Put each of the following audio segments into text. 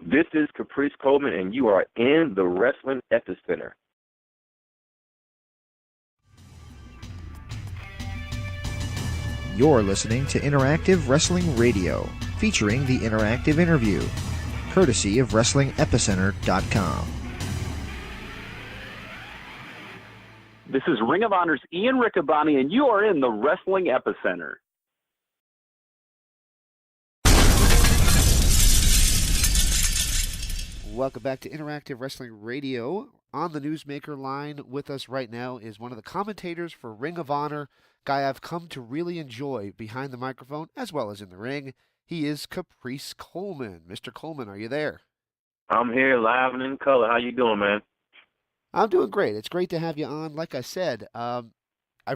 This is Caprice Coleman, and you are in the Wrestling Epicenter. You're listening to Interactive Wrestling Radio, featuring the interactive interview, courtesy of WrestlingEpicenter.com. This is Ring of Honor's Ian Riccaboni, and you are in the Wrestling Epicenter. Welcome back to Interactive Wrestling Radio. On the Newsmaker line with us right now is one of the commentators for Ring of Honor, guy I've come to really enjoy behind the microphone as well as in the ring. He is Caprice Coleman. Mr. Coleman, are you there? I'm here live and in color. How you doing, man? I'm doing great. It's great to have you on. Like I said, I've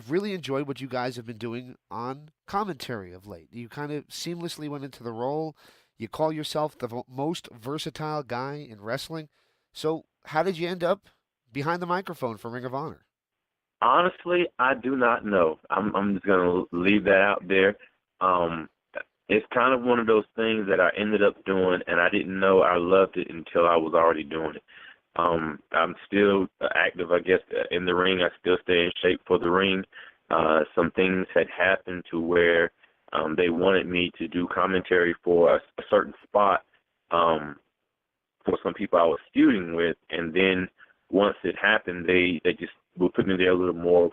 really enjoyed what you guys have been doing on commentary of late. You kind of seamlessly went into the role. You call yourself the most versatile guy in wrestling. So how did you end up behind the microphone for Ring of Honor? Honestly, I do not know. I'm just going to leave that out there. It's kind of one of those things that I ended up doing, and I didn't know I loved it until I was already doing it. I'm still active, I guess, in the ring. I still stay in shape for the ring. Some things had happened to where they wanted me to do commentary for a certain spot for some people I was feuding with, and then once it happened, they just would put me there a little more,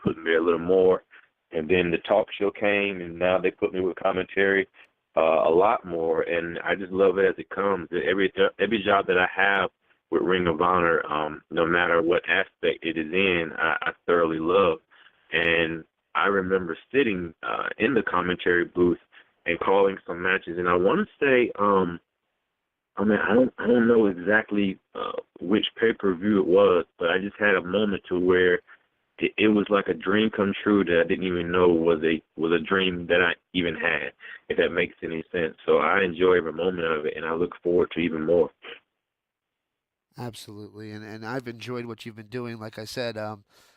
and then the talk show came, and now they put me with commentary a lot more, and I just love it as it comes. Every job that I have with Ring of Honor, no matter what aspect it is in, I thoroughly love. And I remember sitting in the commentary booth and calling some matches, and I want to say, I don't know exactly which pay-per-view it was, but I just had a moment to where it was like a dream come true that I didn't even know was a dream that I even had, if that makes any sense. So I enjoy every moment of it, and I look forward to even more. Absolutely, and I've enjoyed what you've been doing. Like I said,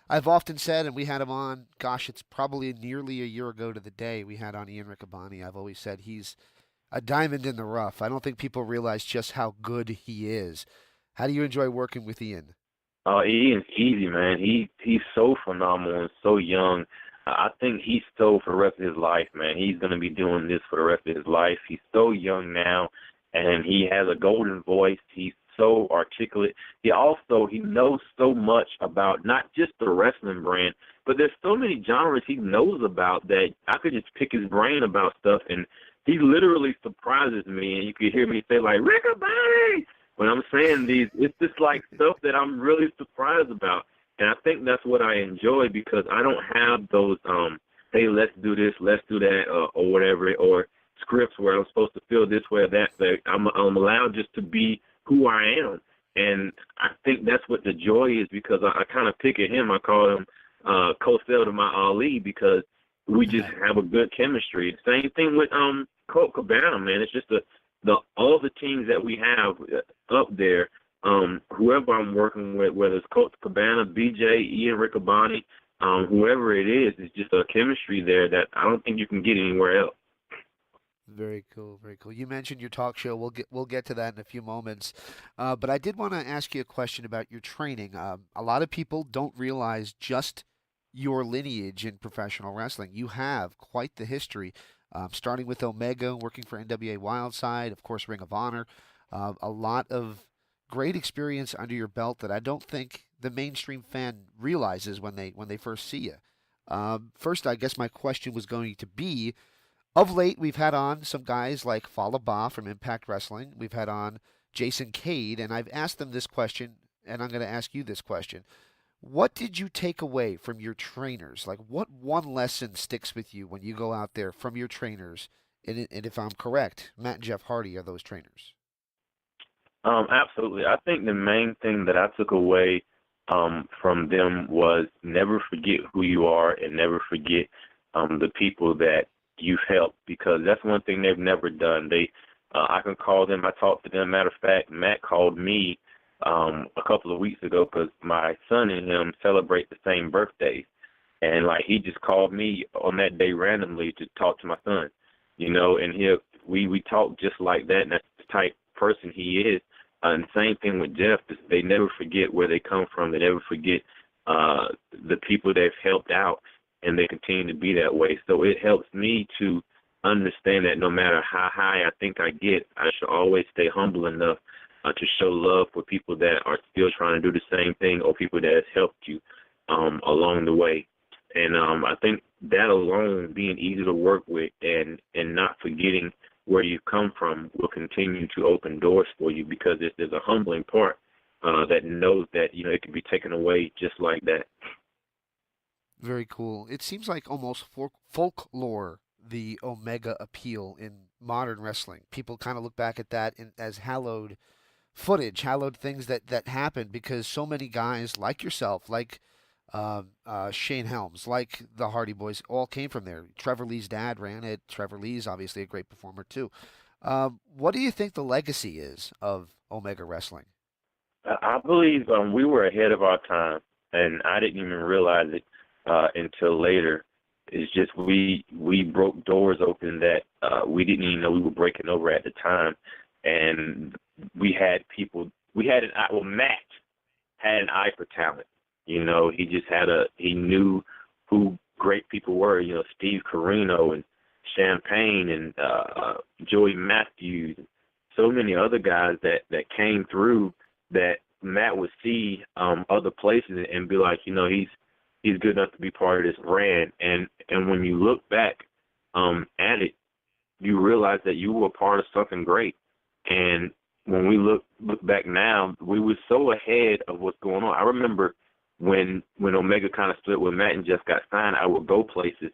I've often said, and we had him on, gosh, it's probably nearly a year ago to the day we had on Ian Riccaboni. I've always said he's a diamond in the rough. I don't think people realize just how good he is. How do you enjoy working with Ian? Ian's easy, man. He's so phenomenal and so young. I think he's so for the rest of his life, man. He's going to be doing this for the rest of his life. He's so young now, and he has a golden voice. He's so articulate. He knows so much about not just the wrestling brand, but there's so many genres he knows about that I could just pick his brain about stuff, and he literally surprises me. And you could hear me say, like, Riccaboni! When I'm saying these, it's just like stuff that I'm really surprised about. And I think that's what I enjoy, because I don't have those, hey, let's do this, let's do that, or whatever, or scripts where I'm supposed to feel this way or that. But I'm allowed just to be who I am. And I think that's what the joy is, because I kind of pick at him. I call him Cosell to my Ali, because we just have a good chemistry. Same thing with Colt Cabana, man. It's just all the teams that we have up there, whoever I'm working with, whether it's Colt Cabana, BJ, Ian Riccaboni, whoever it is, it's just a chemistry there that I don't think you can get anywhere else. Very cool, very cool. You mentioned your talk show. We'll get to that in a few moments. But I did want to ask you a question about your training. A lot of people don't realize just your lineage in professional wrestling. You have quite the history, starting with Omega, working for NWA Wildside, of course, Ring of Honor. A lot of great experience under your belt that I don't think the mainstream fan realizes when they first see you. First, I guess my question was going to be, of late, we've had on some guys like Fallah Bahh from Impact Wrestling. We've had on Jason Cade, and I've asked them this question, and I'm going to ask you this question. What did you take away from your trainers? Like, what one lesson sticks with you when you go out there from your trainers? And if I'm correct, Matt and Jeff Hardy are those trainers. Absolutely. I think the main thing that I took away from them was never forget who you are, and never forget the people that you've helped, because that's one thing they've never done. I can call them. I talked to them. Matter of fact, Matt called me a couple of weeks ago, because my son and him celebrate the same birthdays, and like he just called me on that day randomly to talk to my son, and we talk just like that, and that's the type person he is. And same thing with Jeff. They never forget where they come from. They never forget the people they've helped out, and they continue to be that way. So it helps me to understand that no matter how high I think I get, I should always stay humble enough to show love for people that are still trying to do the same thing, or people that has helped you along the way. And I think that alone, being easy to work with and not forgetting where you come from, will continue to open doors for you, because there's a humbling part that knows that, it can be taken away just like that. Very cool. It seems like almost folklore, the Omega appeal in modern wrestling. People kind of look back at that as hallowed footage, hallowed things that happened, because so many guys like yourself, like Shane Helms, like the Hardy Boys, all came from there. Trevor Lee's dad ran it. Trevor Lee's obviously a great performer too. What do you think the legacy is of Omega Wrestling? I believe we were ahead of our time, and I didn't even realize it until later. It's just we broke doors open that we didn't even know we were breaking over at the time, and we had people. Matt had an eye for talent. He just he knew who great people were. Steve Corino and Champagne and Joey Matthews, and so many other guys that came through that Matt would see other places and be like, he's good enough to be part of this brand. And when you look back at it, you realize that you were part of something great. And when we look back now, we were so ahead of what's going on. I remember when Omega kind of split, when Matt and Jeff got signed, I would go places,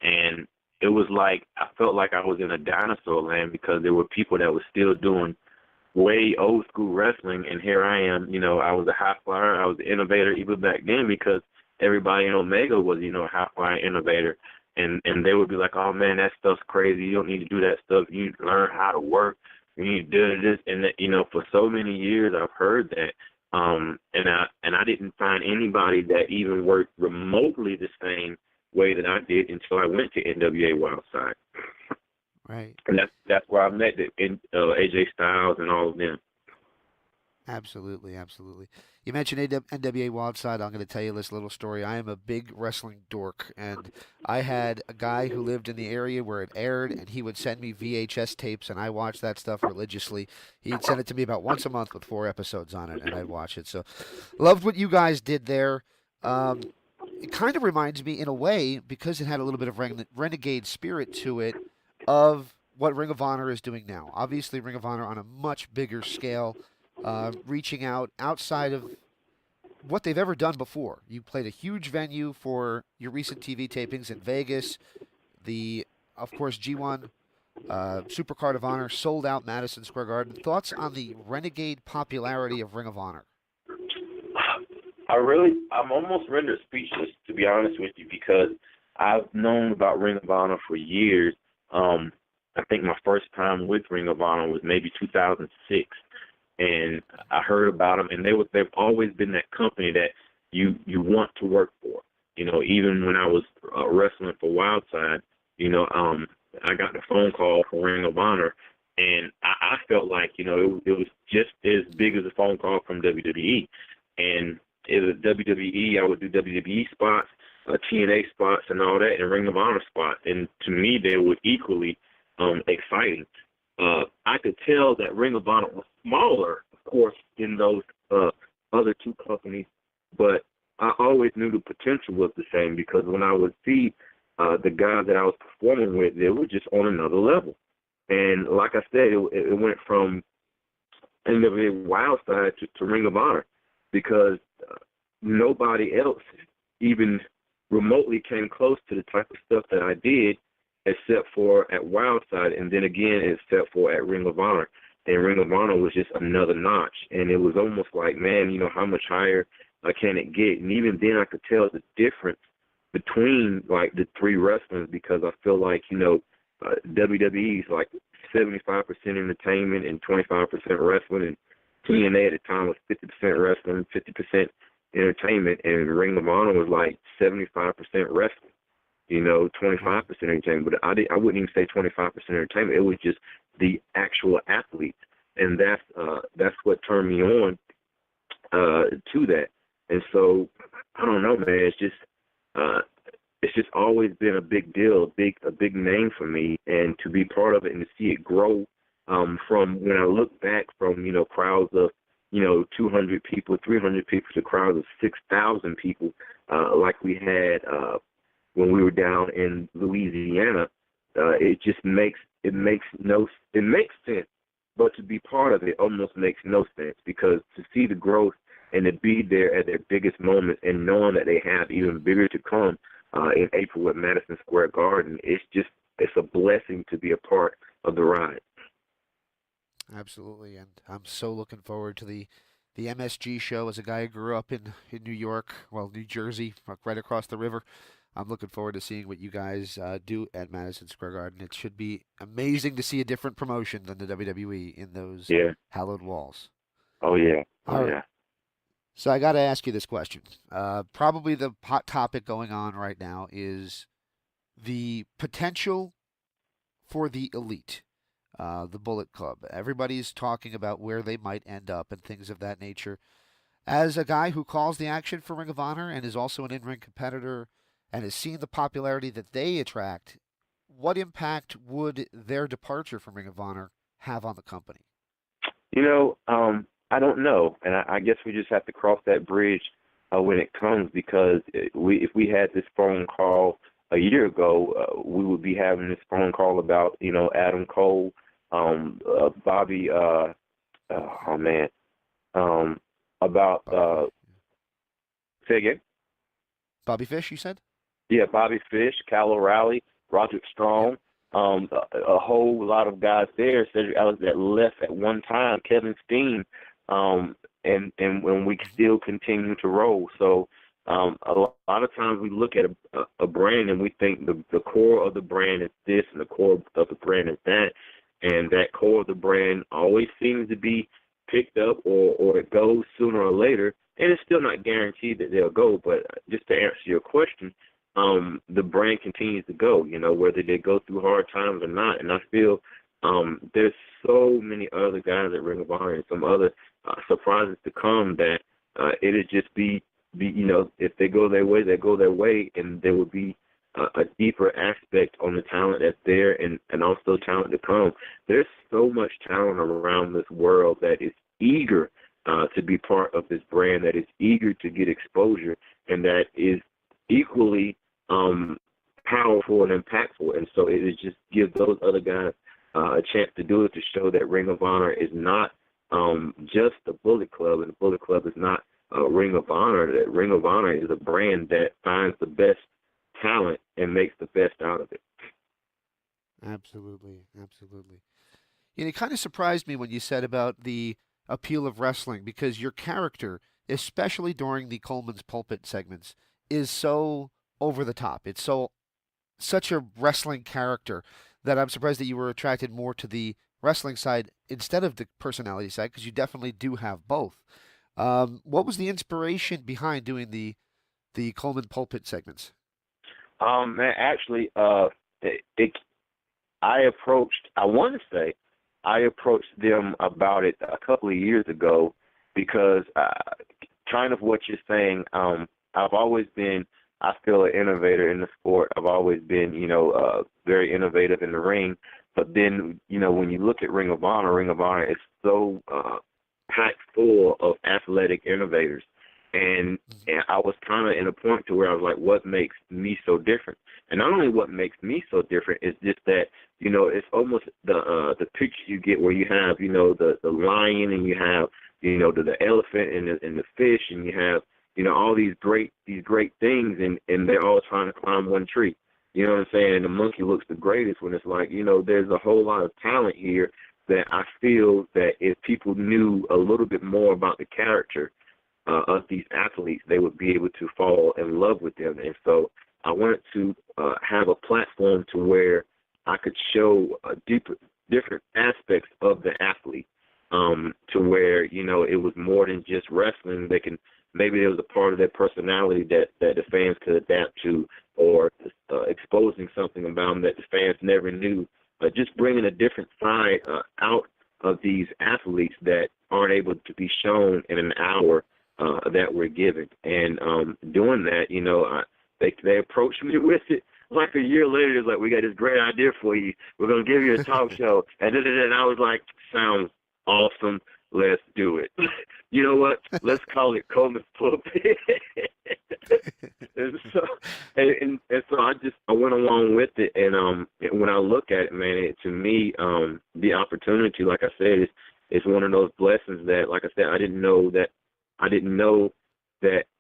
and it was like I felt like I was in a dinosaur land, because there were people that were still doing way old school wrestling, and here I am. I was a high flyer, I was an innovator even back then, because everybody in Omega was, a high flyer innovator, and they would be like, oh man, that stuff's crazy. You don't need to do that stuff. You need to learn how to work. You need to do this, and that, for so many years I've heard that. And I didn't find anybody that even worked remotely the same way that I did until I went to NWA Wildside. Right. And that's where I met AJ Styles and all of them. Absolutely, absolutely. You mentioned NWA Wildside. I'm going to tell you this little story. I am a big wrestling dork, and I had a guy who lived in the area where it aired, and he would send me VHS tapes, and I watched that stuff religiously. He'd send it to me about once a month with 4 episodes on it, and I'd watch it. So, loved what you guys did there. It kind of reminds me, in a way, because it had a little bit of renegade spirit to it, of what Ring of Honor is doing now. Obviously, Ring of Honor on a much bigger scale. Reaching out outside of what they've ever done before. You played a huge venue for your recent TV tapings in Vegas. Of course, G1 Supercard of Honor sold out Madison Square Garden. Thoughts on the renegade popularity of Ring of Honor? I'm almost rendered speechless, to be honest with you, because I've known about Ring of Honor for years. I think my first time with Ring of Honor was maybe 2006. And I heard about them, and they've always been that company that you want to work for. Even when I was wrestling for Wildside, I got the phone call from Ring of Honor, and I felt like, it was just as big as a phone call from WWE. And it was WWE, I would do WWE spots, TNA spots, and all that, and Ring of Honor spots. And to me, they were equally exciting. I could tell that Ring of Honor was smaller, of course, than those other two companies, but I always knew the potential was the same, because when I would see the guys that I was performing with, they were just on another level. And like I said, it went from NWA Wildside to Ring of Honor, because nobody else even remotely came close to the type of stuff that I did, except for at Wildside, and then again except for at Ring of Honor. And Ring of Honor was just another notch, and it was almost like, man, how much higher can it get? And even then I could tell the difference between, like, the three wrestlings, because I feel like, WWE is like 75% entertainment and 25% wrestling, and TNA at the time was 50% wrestling, 50% entertainment, and Ring of Honor was like 75% wrestling. 25% entertainment, but I wouldn't even say 25% entertainment. It was just the actual athletes. and that's what turned me on to that. And so I don't know, man. It's just always been a big deal, a big name for me, and to be part of it and to see it grow from when I look back from crowds of 200 people, 300 people to crowds of 6,000 people, like we had when we were down in Louisiana. It just makes sense, but to be part of it almost makes no sense, because to see the growth and to be there at their biggest moments and knowing that they have even bigger to come in April at Madison Square Garden, it's a blessing to be a part of the ride. Absolutely, and I'm so looking forward to the MSG show. As a guy who grew up in New York, well, New Jersey, right across the river, I'm looking forward to seeing what you guys do at Madison Square Garden. It should be amazing to see a different promotion than the WWE in those hallowed walls. Oh, yeah. All right. So I got to ask you this question. Probably the hot topic going on right now is the potential for the Elite, the Bullet Club. Everybody's talking about where they might end up and things of that nature. As a guy who calls the action for Ring of Honor and is also an in-ring competitor and has seen the popularity that they attract, what impact would their departure from Ring of Honor have on the company? I don't know, and I guess we just have to cross that bridge when it comes, because if we had this phone call a year ago, we would be having this phone call about Adam Cole, Bobby, about say again. Bobby Fish, you said? Yeah, Bobby Fish, Cal O'Reilly, Roderick Strong, a whole lot of guys there, Cedric Alex, that left at one time, Kevin Steen. And when we still continue to roll. So a lot of times we look at a brand and we think the core of the brand is this and the core of the brand is that, and that core of the brand always seems to be picked up or it goes sooner or later, and it's still not guaranteed that they'll go. But just to answer your question, the brand continues to go, whether they go through hard times or not. And I feel there's so many other guys at Ring of Honor and some other surprises to come that it'll just be if they go their way, they go their way, and there will be a deeper aspect on the talent that's there and also talent to come. There's so much talent around this world that is eager to be part of this brand, that is eager to get exposure, and that is equally powerful and impactful. And so it just gives those other guys a chance to do it, to show that Ring of Honor is not just the Bullet Club, and the Bullet Club is not Ring of Honor. That Ring of Honor is a brand that finds the best talent and makes the best out of it. Absolutely, absolutely. And it kind of surprised me when you said about the appeal of wrestling, because your character, especially during the Coleman's Pulpit segments, is so over the top. It's such a wrestling character that I'm surprised that you were attracted more to the wrestling side instead of the personality side, because you definitely do have both. What was the inspiration behind doing the Coleman Pulpit segments? Man, actually, I approached them about it a couple of years ago, because kind of what you're saying, I've always been, I feel, an innovator in the sport. I've always been, very innovative in the ring. But then, when you look at Ring of Honor is so packed full of athletic innovators. And I was kind of in a point to where I was like, what makes me so different? And not only what makes me so different is just that, it's almost the picture you get where you have, the lion, and you have, the elephant and the fish, and you have, all these great things, and they're all trying to climb one tree. You know what I'm saying? And the monkey looks the greatest when it's like, there's a whole lot of talent here that I feel that if people knew a little bit more about the character of these athletes, they would be able to fall in love with them. And so I wanted to have a platform to where I could show different aspects of the athlete, to where, it was more than just wrestling. Maybe there was a part of their personality that the fans could adapt to, or exposing something about them that the fans never knew. Just bringing a different side out of these athletes that aren't able to be shown in an hour that we're given. And doing that, you know, they approached me with it. Like a year later, it's like, we got this great idea for you. We're going to give you a talk show. And I was like, sounds awesome. Let's do it. You know what? Let's call it Coleman's Pulpit. and so I went along with it. And when I look at it, man, to me, the opportunity, like I said, is one of those blessings that, like I said, I didn't know that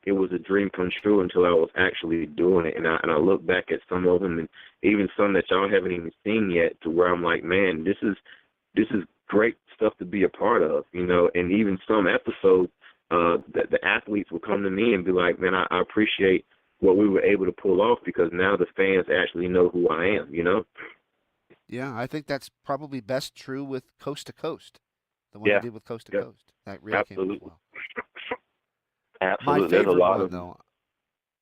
it was a dream come true until I was actually doing it. And I look back at some of them, and even some that y'all haven't even seen yet, to where I'm like, man, this is great stuff to be a part of, you know. And even some episodes that the athletes will come to me and be like, man, I appreciate what we were able to pull off, because now the fans actually know who I am, you know. Yeah, I think that's probably best true with Coast to Coast, the one you did with Coast to Coast. That really came off well. Absolutely.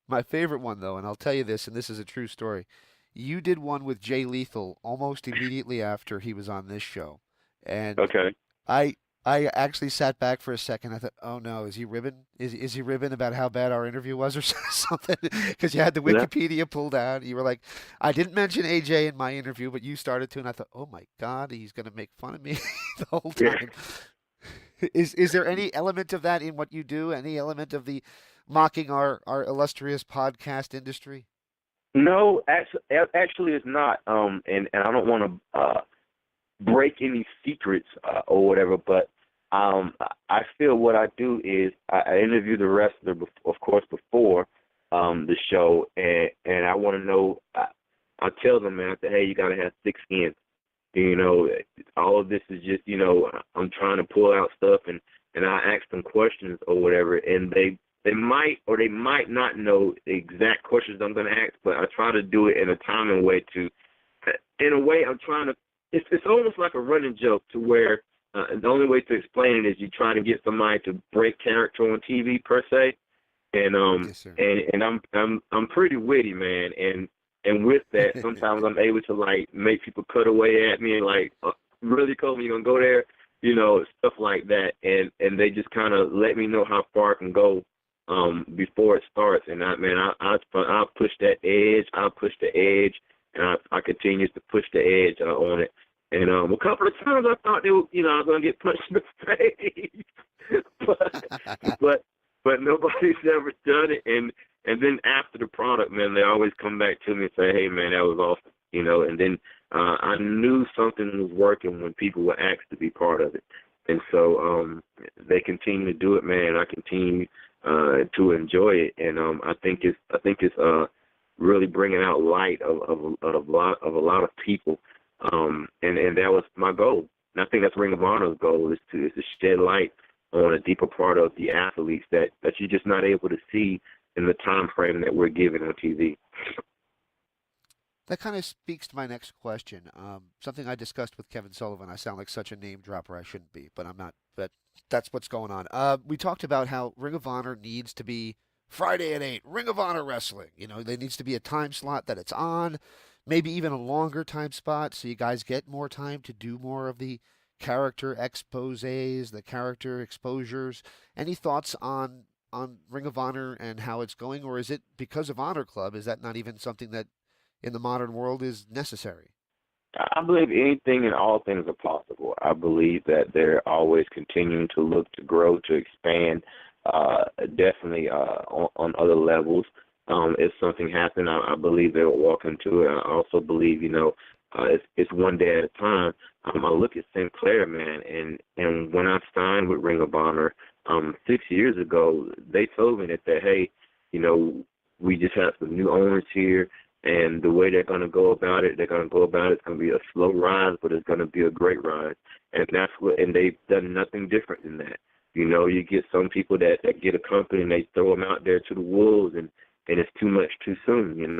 My favorite one, though, and I'll tell you this, and this is a true story. You did one with Jay Lethal almost immediately after he was on this show. And okay. I actually sat back for a second. I thought, oh no, is he ribbing? Is he ribbing about how bad our interview was or something? Because you had the Wikipedia pulled out. You were like, I didn't mention AJ in my interview, but you started to, and I thought, oh my God, he's going to make fun of me the whole time. Yeah. Is there any element of that in what you do? Any element of the mocking our illustrious podcast industry? No, actually it's not. And I don't want to break any secrets or whatever, but I feel what I do is I interview the wrestler, of course, before the show, and I want to know. I tell them, man, I say, hey, you got to have thick skin. You know, all of this is just, you know, I'm trying to pull out stuff, and I ask them questions or whatever, and they might or they might not know the exact questions I'm going to ask, but I try to do it in a timely way in a way I'm trying to, it's almost like a running joke, to where the only way to explain it is you try to get somebody to break character on TV per se, and yes, and I'm pretty witty, man, and with that sometimes I'm able to like make people cut away at me and like, really, Coleman, you gonna go there, you know, stuff like that, and they just kind of let me know how far I can go before it starts, and I'll push that edge, I'll push the edge, and I continue to push the edge on it. And a couple of times I thought I was gonna get punched in the face, but nobody's ever done it. And then after the product, man, they always come back to me and say, hey, man, that was awesome, you know. And then I knew something was working when people were asked to be part of it. And so they continue to do it, man. I continue to enjoy it, and I think it's really bringing out light of a lot of people, and that was my goal. And I think that's Ring of Honor's goal, is to shed light on a deeper part of the athletes that you're just not able to see in the time frame that we're given on TV. That kind of speaks to my next question. Something I discussed with Kevin Sullivan. I sound like such a name dropper. I shouldn't be, but I'm not. But that's what's going on. We talked about how Ring of Honor needs to be Friday at 8, Ring of Honor Wrestling. You know, there needs to be a time slot that it's on, maybe even a longer time spot, so you guys get more time to do more of the character exposés, the character exposures. Any thoughts on Ring of Honor and how it's going, or is it because of Honor Club? Is that not even something that in the modern world is necessary? I believe anything and all things are possible. I believe that they're always continuing to look to grow, to expand, definitely on other levels. If something happened, I believe they will walk into it. I also believe, it's one day at a time. I look at Sinclair, man, and when I signed with Ring of Honor 6 years ago, they told me that hey, we just have some new owners here. And the way they're going to go about it, it's going to be a slow rise, but it's going to be a great rise. And and they've done nothing different than that. You get some people that get a company and they throw them out there to the wolves, and it's too much too soon,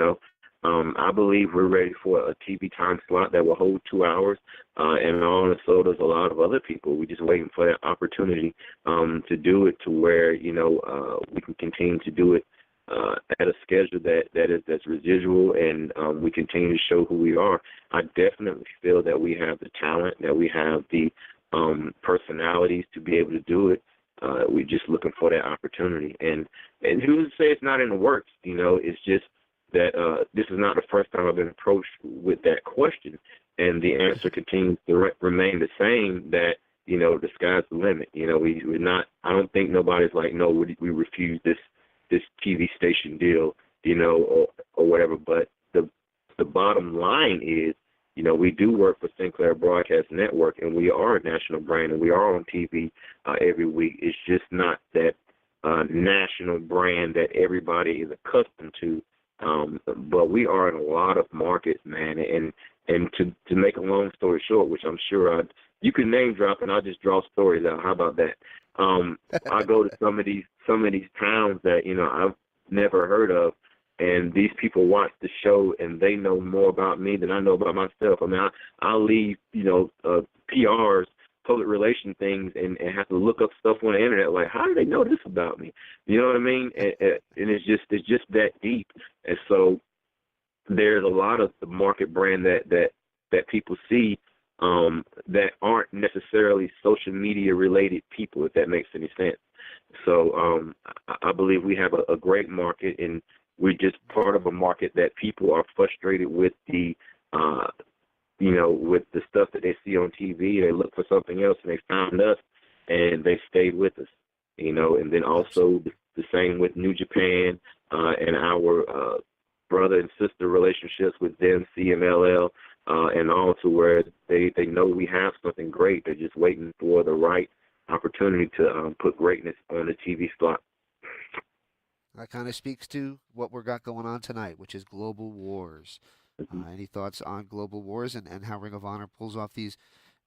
I believe we're ready for a TV time slot that will hold 2 hours. And so does a lot of other people. We're just waiting for that opportunity to do it, to where, we can continue to do it at a schedule that's residual, and we continue to show who we are. I definitely feel that we have the talent, that we have the personalities to be able to do it. We're just looking for that opportunity. And who's to say it's not in the works? It's just that this is not the first time I've been approached with that question, and the answer continues to remain the same, that, the sky's the limit. We're not, I don't think nobody's like, no, we refuse this TV station deal, or whatever. But the bottom line is, we do work for Sinclair Broadcast Network, and we are a national brand, and we are on TV every week. It's just not that national brand that everybody is accustomed to. But we are in a lot of markets, man. And to make a long story short, which I'm sure you can name drop, and I'll just draw stories out. How about that? I go to some of these towns that I've never heard of, and these people watch the show, and they know more about me than I know about myself. I mean, I'll leave PRs, public relation things, and have to look up stuff on the internet. Like, how do they know this about me? You know what I mean? And it's just that deep. And so there's a lot of the market brand that people see that aren't necessarily social media related people, if that makes any sense. So I believe we have a great market, and we're just part of a market that people are frustrated with the with the stuff that they see on TV. They look for something else, and they found us, and they stayed with us. And then also the same with New Japan and our brother and sister relationships with them, CMLL, and all, to where they know we have something great. They're just waiting for the right opportunity to put greatness on the TV slot. That kind of speaks to what we've got going on tonight, which is Global Wars. Any thoughts on Global Wars and how Ring of Honor pulls off these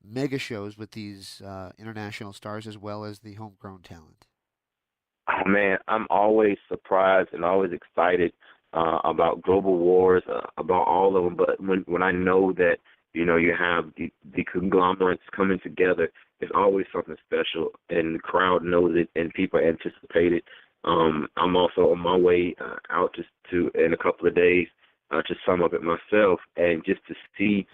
mega shows with these international stars as well as the homegrown talent? Oh, man, I'm always surprised and always excited about Global Wars, about all of them. But when I know that, you have the conglomerates coming together, it's always something special, and the crowd knows it, and people anticipate it. I'm also on my way out to in a couple of days to sum up it myself, and just to see,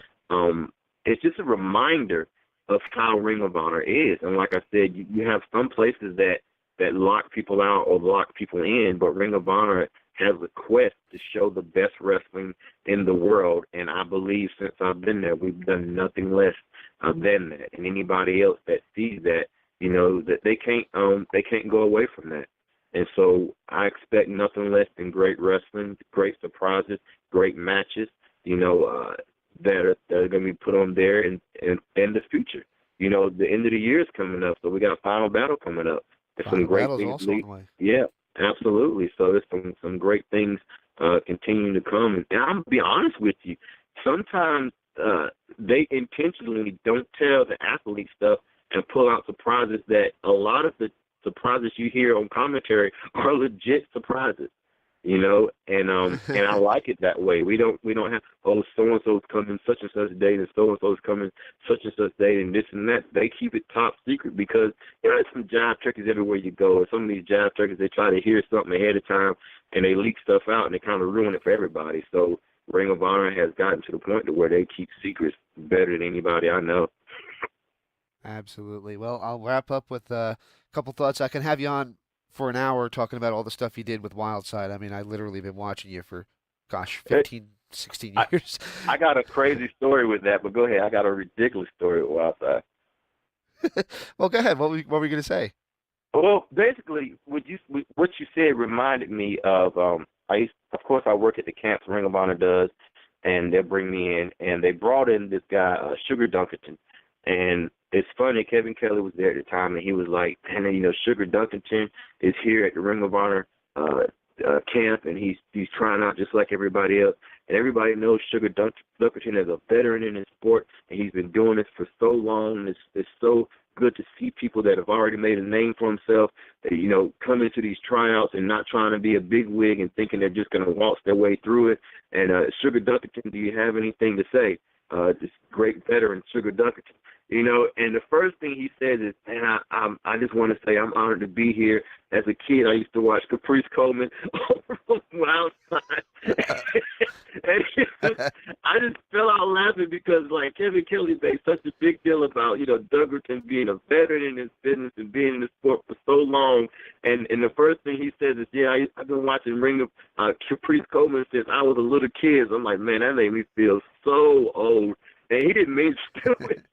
it's just a reminder of how Ring of Honor is. And like I said, you have some places that lock people out or lock people in, but Ring of Honor has a quest to show the best wrestling in the world, and I believe since I've been there, we've done nothing less than that. And anybody else that sees that, that they can't go away from that. And so I expect nothing less than great wrestling, great surprises, great matches, that are going to be put on there in the future. The end of the year is coming up, so we got Final Battle coming up. There's some great things. Also on the way. Yeah, absolutely. So there's some great things continuing to come. And I'm going to be honest with you, sometimes they intentionally don't tell the athlete stuff and pull out surprises that a lot of the surprises you hear on commentary are legit surprises, and I like it that way. We don't have, so and so's coming such and such date, and so and so's coming such and such date, and this and that. They keep it top secret because there's some jive turkeys everywhere you go. And some of these jive turkeys, they try to hear something ahead of time and they leak stuff out, and they kind of ruin it for everybody. So Ring of Honor has gotten to the point to where they keep secrets better than anybody I know. Absolutely. Well, I'll wrap up with a couple thoughts. I can have you on for an hour talking about all the stuff you did with Wildside. I mean, I literally been watching you for, 15, 16 years. I got a crazy story with that, but go ahead. I got a ridiculous story with Wildside. Well, go ahead. What were you going to say? Well, basically, what you said reminded me of, of course, I work at the camps Ring of Honor does, and they bring me in, and they brought in this guy, Sugar Dunkerton. And it's funny, Kevin Kelly was there at the time, and he was like, man, Sugar Dunkerton is here at the Ring of Honor camp, and he's trying out just like everybody else. And everybody knows Sugar Dunkerton is a veteran in his sport, and he's been doing this for so long. And it's so good to see people that have already made a name for themselves, that, come into these tryouts and not trying to be a big wig and thinking they're just going to waltz their way through it. And Sugar Dunkerton, do you have anything to say? this great veteran, Sugar Dunkerton. You know, and the first thing he says is, man, I just want to say I'm honored to be here. As a kid, I used to watch Caprice Coleman from Wildside. And I just fell out laughing because, like, Kevin Kelly made such a big deal about, you know, Dunkerton being a veteran in his business and being in the sport for so long. And the first thing he says is, yeah, I've been watching Ring of Caprice Coleman since I was a little kid. So I'm like, man, that made me feel so old. And he didn't mean to do it.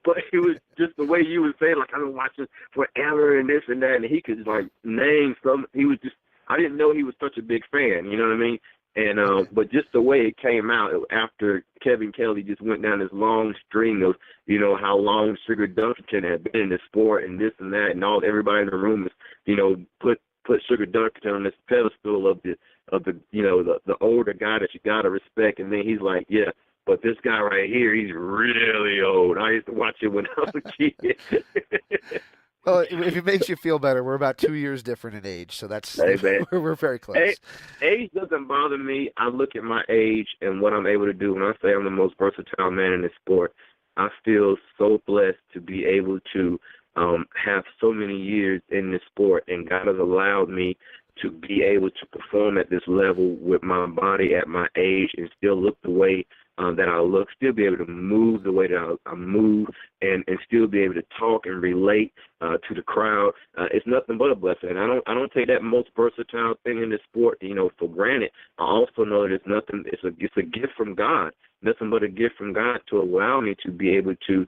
But it was just the way you would say, like, I've been watching forever and this and that, and he could, like, name some. He was just, I didn't know he was such a big fan, you know what I mean? And but just the way it came out after Kevin Kelly just went down this long string of, you know, how long Sugar Dunkerton had been in the sport and this and that, and everybody in the room is, you know, put Sugar Dunkerton on this pedestal of the you know, the older guy that you gotta respect, and then he's like, yeah. But this guy right here, he's really old. I used to watch him when I was a kid. Well, if it makes you feel better, we're about 2 years different in age, so that's we're very close. Age doesn't bother me. I look at my age and what I'm able to do. When I say I'm the most versatile man in this sport, I feel so blessed to be able to have so many years in this sport, and God has allowed me to be able to perform at this level with my body at my age and still look the way that I look, still be able to move the way that I move, and still be able to talk and relate to the crowd. It's nothing but a blessing. And I don't take that most versatile thing in the sport, you know, for granted. I also know that it's nothing. It's a gift from God. Nothing but a gift from God to allow me to be able to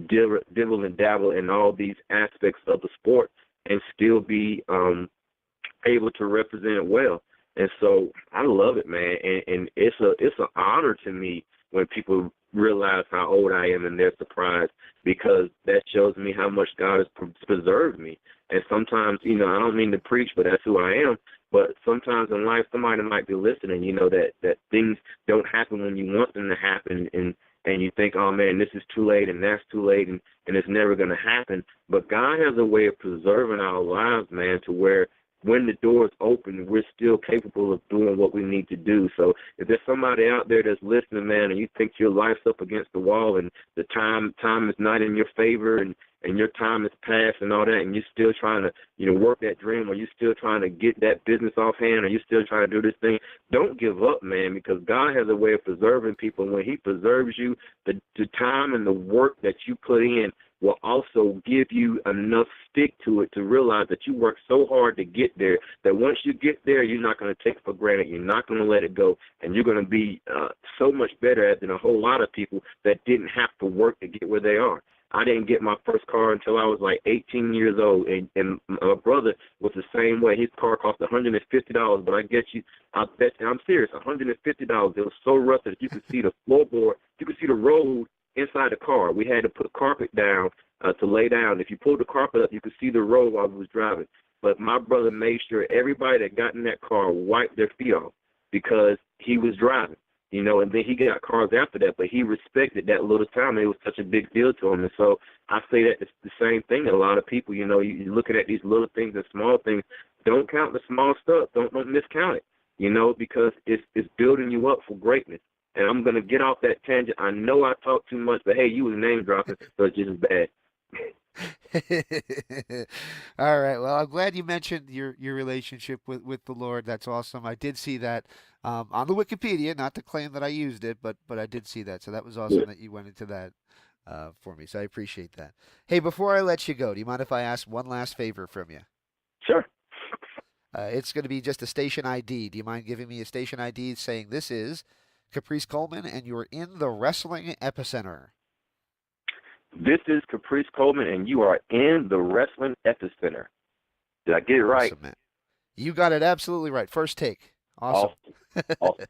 dibble and dabble in all these aspects of the sport and still be able to represent it well. And so I love it, man, and it's an honor to me when people realize how old I am and they're surprised, because that shows me how much God has preserved me. And sometimes, you know, I don't mean to preach, but that's who I am. But sometimes in life, somebody might be listening, you know, that things don't happen when you want them to happen, and you think, oh, man, this is too late and that's too late and it's never going to happen. But God has a way of preserving our lives, man, to where when the doors open, we're still capable of doing what we need to do. So if there's somebody out there that's listening, man, and you think your life's up against the wall and the time is not in your favor and your time is past and all that, and you're still trying to, you know, work that dream, or you're still trying to get that business offhand, or you're still trying to do this thing, don't give up, man, because God has a way of preserving people. And when he preserves you, the time and the work that you put in will also give you enough stick to it to realize that you worked so hard to get there that once you get there, you're not going to take it for granted. You're not going to let it go, and you're going to be so much better at it than a whole lot of people that didn't have to work to get where they are. I didn't get my first car until I was like 18 years old, and my brother was the same way. His car cost $150, but I bet you, I'm serious, $150. It was so rough that you could see the floorboard, you could see the road inside the car. We had to put carpet down to lay down. If you pulled the carpet up, you could see the road while we was driving. But my brother made sure everybody that got in that car wiped their feet off because he was driving. You know, and then he got cars after that, but he respected that little time. It was such a big deal to him. And so I say that it's the same thing that a lot of people, you know, you're looking at these little things and small things. Don't count the small stuff. Don't miscount it, you know, because it's building you up for greatness. And I'm going to get off that tangent. I know I talk too much, but, hey, you was name dropping, so it's just bad. All right. Well, I'm glad you mentioned your relationship with the Lord. That's awesome. I did see that on the Wikipedia, not to claim that I used it, but I did see that. So that was awesome that you went into that for me. So I appreciate that. Hey, before I let you go, do you mind if I ask one last favor from you? Sure. It's going to be just a station ID. Do you mind giving me a station ID saying this is Caprice Coleman and you're in the Wrestling Epicenter? This is Caprice Coleman, and you are in the Wrestling Epicenter. Did I get it right? Awesome, man. You got it absolutely right. First take. Awesome. Awesome.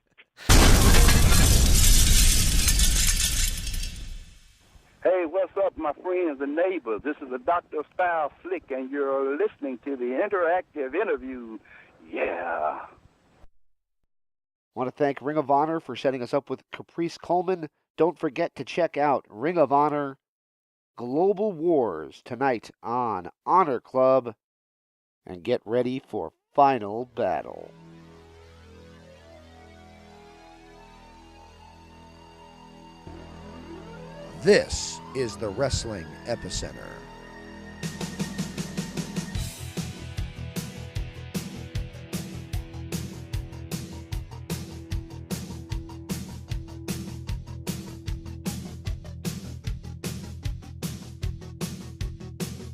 Hey, what's up, my friends and neighbors? This is the Dr. Style Slick, and you're listening to the interactive interview. Yeah. I want to thank Ring of Honor for setting us up with Caprice Coleman. Don't forget to check out Ring of Honor Global Wars tonight on Honor Club, and get ready for Final Battle. This is the Wrestling Epicenter.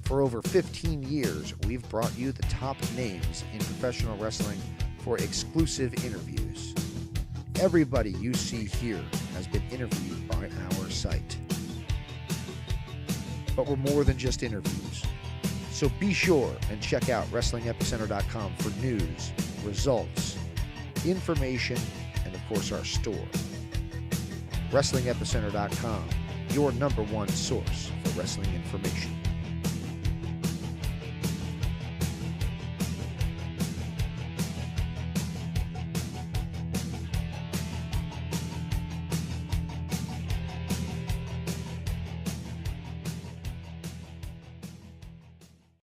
For over 15 years, we've brought you the top names in professional wrestling for exclusive interviews. Everybody you see here has been interviewed by our site. But we're more than just interviews. So be sure and check out WrestlingEpicenter.com for news, results, information, and of course our store. WrestlingEpicenter.com, your #1 source for wrestling information.